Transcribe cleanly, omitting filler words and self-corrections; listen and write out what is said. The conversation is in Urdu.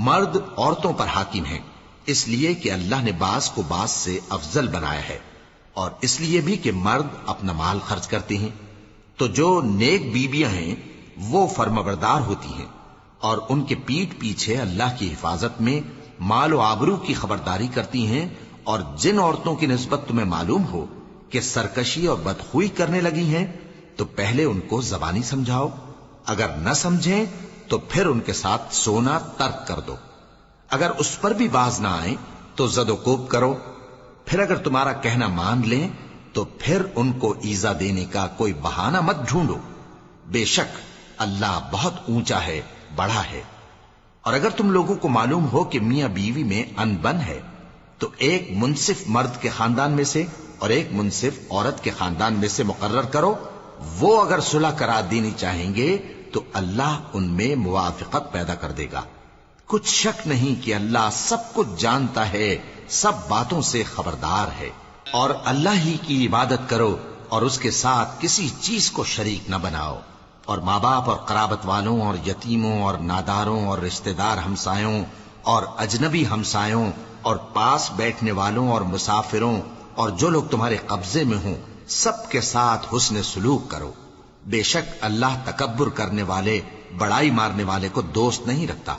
مرد عورتوں پر حاکم ہیں اس لیے کہ اللہ نے بعض کو بعض سے افضل بنایا ہے، اور اس لیے بھی کہ مرد اپنا مال خرچ کرتے ہیں۔ تو جو نیک بیویاں ہیں وہ فرمانبردار ہوتی ہیں، اور ان کے پیٹھ پیچھے اللہ کی حفاظت میں مال و آبرو کی خبرداری کرتی ہیں، اور جن عورتوں کی نسبت تمہیں معلوم ہو کہ سرکشی اور بدخوئی کرنے لگی ہیں تو پہلے ان کو زبانی سمجھاؤ، اگر نہ سمجھیں تو پھر ان کے ساتھ سونا ترک کر دو، اگر اس پر بھی باز نہ آئیں تو زد و کوب کرو، پھر اگر تمہارا کہنا مان لیں تو پھر ان کو ایذا دینے کا کوئی بہانہ مت ڈھونڈو، بے شک اللہ بہت اونچا ہے، بڑا ہے۔ اور اگر تم لوگوں کو معلوم ہو کہ میاں بیوی میں ان بن ہے تو ایک منصف مرد کے خاندان میں سے اور ایک منصف عورت کے خاندان میں سے مقرر کرو، وہ اگر صلح کرا دینی چاہیں گے تو اللہ ان میں موافقت پیدا کر دے گا۔ کچھ شک نہیں کہ اللہ سب کچھ جانتا ہے، سب باتوں سے خبردار ہے۔ اور اللہ ہی کی عبادت کرو اور اس کے ساتھ کسی چیز کو شریک نہ بناؤ، اور ماں باپ اور قرابت والوں اور یتیموں اور ناداروں اور رشتہ دار ہمسایوں اور اجنبی ہمسایوں اور پاس بیٹھنے والوں اور مسافروں اور جو لوگ تمہارے قبضے میں ہوں سب کے ساتھ حسن سلوک کرو، بے شک اللہ تکبر کرنے والے، بڑائی مارنے والے کو دوست نہیں رکھتا۔